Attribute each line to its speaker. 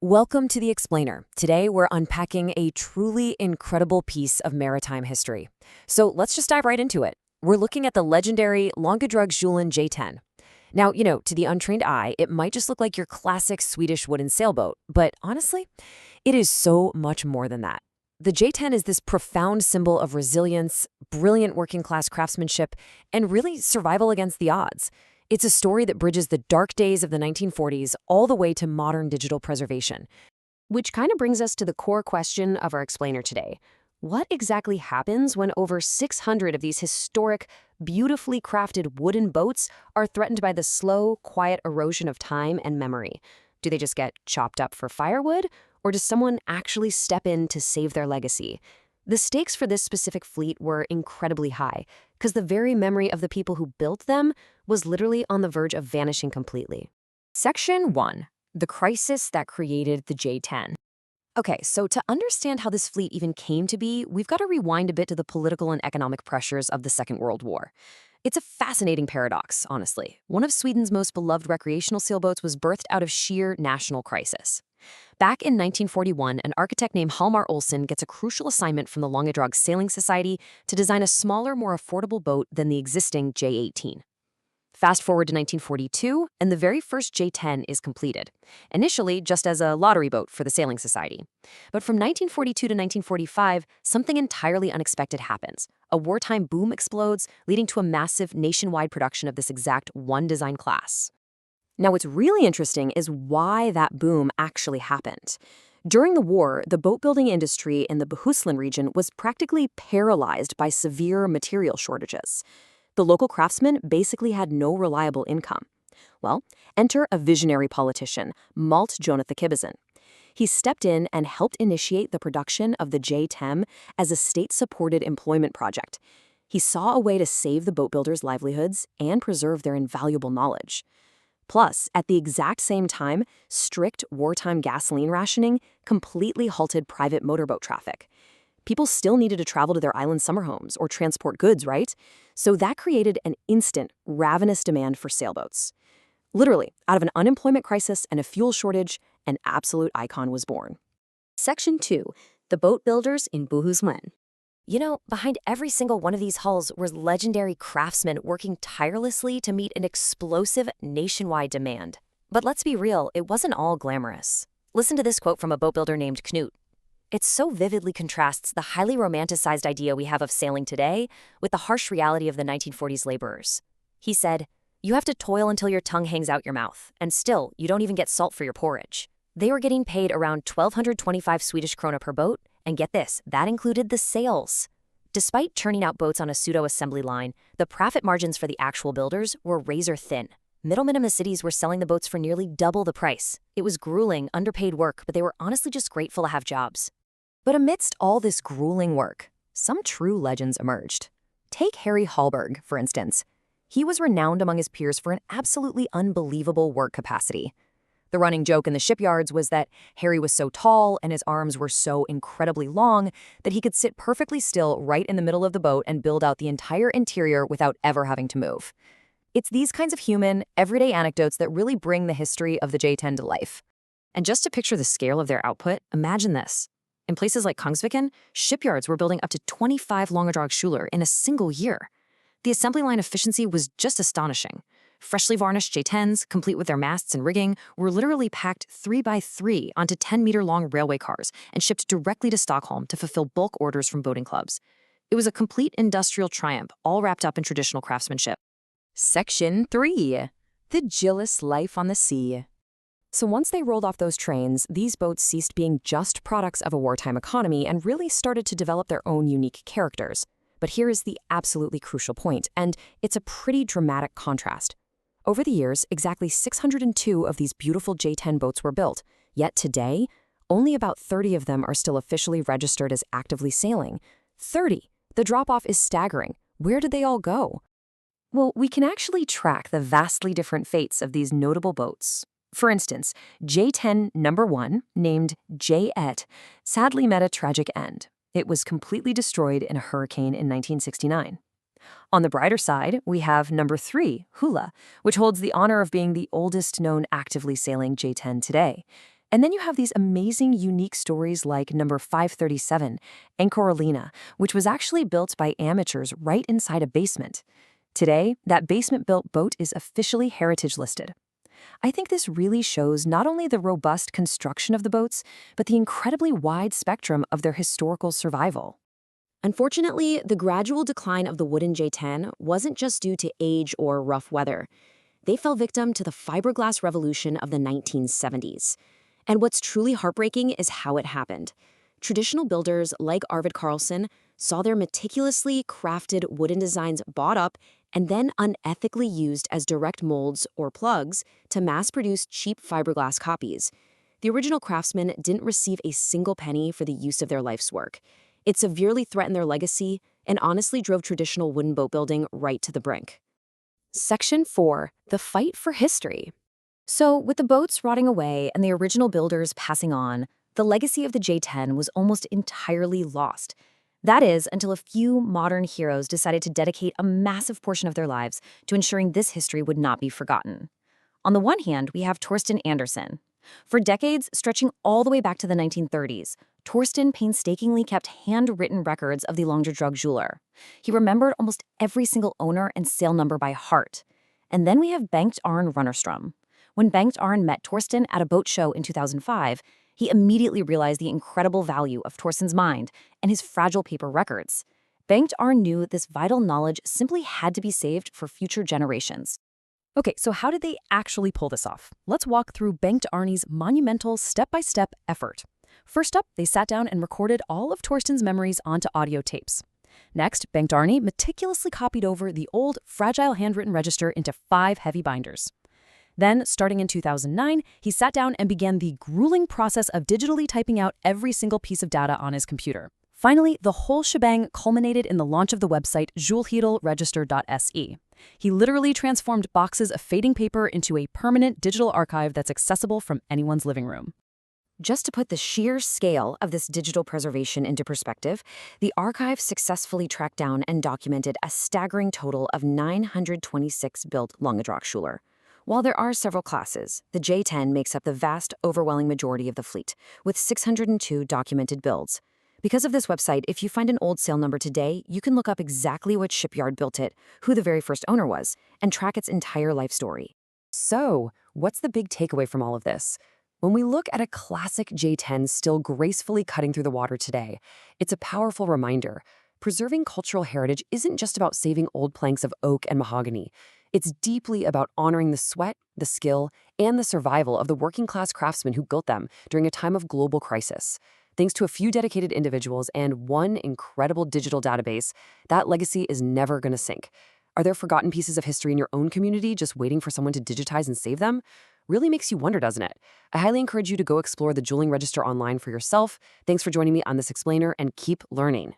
Speaker 1: Welcome to The Explainer. Today, we're unpacking a truly incredible piece of maritime history. So let's just dive right into it. We're looking at the legendary ngedragsjullen J10. Now, to the untrained eye, it might just look like your classic Swedish wooden sailboat, but honestly, it is so much more than that. The J10 is this profound symbol of resilience, brilliant working-class craftsmanship, and really survival against the odds. It's a story that bridges the dark days of the 1940s all the way to modern digital preservation. Which kind of brings us to the core question of our explainer today. What exactly happens when over 600 of these historic, beautifully crafted wooden boats are threatened by the slow, quiet erosion of time and memory? Do they just get chopped up for firewood, or does someone actually step in to save their legacy? The stakes for this specific fleet were incredibly high, because the very memory of the people who built them was literally on the verge of vanishing completely. Section 1. The crisis that created the J10. Okay, so to understand how this fleet even came to be, we've got to rewind a bit to the political and economic pressures of the Second World War. It's a fascinating paradox, honestly. One of Sweden's most beloved recreational sailboats was birthed out of sheer national crisis. Back in 1941, an architect named Hjalmar Olsen gets a crucial assignment from the Långedrag Sailing Society to design a smaller, more affordable boat than the existing J18. Fast forward to 1942, and the very first J10 is completed, initially just as a lottery boat for the Sailing Society. But from 1942 to 1945, something entirely unexpected happens. A wartime boom explodes, leading to a massive nationwide production of this exact one design class. Now, what's really interesting is why that boom actually happened. During the war, the boat-building industry in the Bohuslän region was practically paralyzed by severe material shortages. The local craftsmen basically had no reliable income. Well, enter a visionary politician, Malt Jonathan Kibbeson. He stepped in and helped initiate the production of the J10 as a state-supported employment project. He saw a way to save the boat builders' livelihoods and preserve their invaluable knowledge. Plus, at the exact same time, strict wartime gasoline rationing completely halted private motorboat traffic. People still needed to travel to their island summer homes or transport goods, right? So that created an instant, ravenous demand for sailboats. Literally, out of an unemployment crisis and a fuel shortage, an absolute icon was born.
Speaker 2: Section 2. The Boat Builders in Bohuslän.
Speaker 1: Behind every single one of these hulls were legendary craftsmen working tirelessly to meet an explosive nationwide demand. But let's be real, it wasn't all glamorous. Listen to this quote from a boat builder named Knut. It so vividly contrasts the highly romanticized idea we have of sailing today with the harsh reality of the 1940s laborers. He said, "You have to toil until your tongue hangs out your mouth, and still, you don't even get salt for your porridge." They were getting paid around 1,225 Swedish krona per boat, and get this, that included the sails. Despite churning out boats on a pseudo-assembly line, the profit margins for the actual builders were razor thin. Middlemen in the cities were selling the boats for nearly double the price. It was grueling, underpaid work, but they were honestly just grateful to have jobs. But amidst all this grueling work, some true legends emerged. Take Harry Hallberg, for instance. He was renowned among his peers for an absolutely unbelievable work capacity. The running joke in the shipyards was that Harry was so tall and his arms were so incredibly long that he could sit perfectly still right in the middle of the boat and build out the entire interior without ever having to move. It's these kinds of human, everyday anecdotes that really bring the history of the J10 to life. And just to picture the scale of their output, imagine this. In places like Kungsviken, shipyards were building up to 25 ngedragsjullen in a single year. The assembly line efficiency was just astonishing. Freshly varnished J10s, complete with their masts and rigging, were literally packed 3 by 3 onto 10-meter-long railway cars and shipped directly to Stockholm to fulfill bulk orders from boating clubs. It was a complete industrial triumph, all wrapped up in traditional craftsmanship. Section 3. The Gillis Life on the Sea. So once they rolled off those trains, these boats ceased being just products of a wartime economy and really started to develop their own unique characters. But here is the absolutely crucial point, and it's a pretty dramatic contrast. Over the years, exactly 602 of these beautiful J10 boats were built, yet today, only about 30 of them are still officially registered as actively sailing. 30! The drop-off is staggering. Where did they all go? Well, we can actually track the vastly different fates of these notable boats. For instance, J10 number 1, named J10, sadly met a tragic end. It was completely destroyed in a hurricane in 1969. On the brighter side, we have number 3, Hula, which holds the honor of being the oldest known actively sailing J10 today. And then you have these amazing, unique stories like number 537, Anchoralina, which was actually built by amateurs right inside a basement. Today, that basement-built boat is officially heritage listed. I think this really shows not only the robust construction of the boats, but the incredibly wide spectrum of their historical survival.
Speaker 2: Unfortunately, the gradual decline of the wooden J10 wasn't just due to age or rough weather. They fell victim to the fiberglass revolution of the 1970s. And what's truly heartbreaking is how it happened. Traditional builders like Arvid Carlson saw their meticulously crafted wooden designs bought up and then unethically used as direct molds or plugs to mass-produce cheap fiberglass copies. The original craftsmen didn't receive a single penny for the use of their life's work. It severely threatened their legacy and honestly drove traditional wooden boat building right to the brink.
Speaker 1: Section 4. The Fight for History. So, with the boats rotting away and the original builders passing on, the legacy of the J10 was almost entirely lost. That is, until a few modern heroes decided to dedicate a massive portion of their lives to ensuring this history would not be forgotten. On the one hand, we have Torsten Andersen. For decades, stretching all the way back to the 1930s, Torsten painstakingly kept handwritten records of the ngedragsjullen. He remembered almost every single owner and sail number by heart. And then we have Bengt Arne Runnerstrom. When Bengt Arne met Torsten at a boat show in 2005, he immediately realized the incredible value of Torsten's mind and his fragile paper records. Bengt Arne knew this vital knowledge simply had to be saved for future generations. Okay, so how did they actually pull this off? Let's walk through Bengt Arne's monumental step-by-step effort. First up, they sat down and recorded all of Torsten's memories onto audio tapes. Next, Bengt Arne meticulously copied over the old, fragile handwritten register into 5 heavy binders. Then, starting in 2009, he sat down and began the grueling process of digitally typing out every single piece of data on his computer. Finally, the whole shebang culminated in the launch of the website julleregister.se. He literally transformed boxes of fading paper into a permanent digital archive that's accessible from anyone's living room. Just to put the sheer scale of this digital preservation into perspective, the archive successfully tracked down and documented a staggering total of 926 built ngedragsjullen. While there are several classes, the J10 makes up the vast, overwhelming majority of the fleet, with 602 documented builds. Because of this website, if you find an old sail number today, you can look up exactly which shipyard built it, who the very first owner was, and track its entire life story. So, what's the big takeaway from all of this? When we look at a classic J10 still gracefully cutting through the water today, it's a powerful reminder. Preserving cultural heritage isn't just about saving old planks of oak and mahogany. It's deeply about honoring the sweat, the skill, and the survival of the working-class craftsmen who built them during a time of global crisis. Thanks to a few dedicated individuals and one incredible digital database, that legacy is never going to sink. Are there forgotten pieces of history in your own community just waiting for someone to digitize and save them? Really makes you wonder, doesn't it? I highly encourage you to go explore the Julling Register online for yourself. Thanks for joining me on this explainer, and keep learning.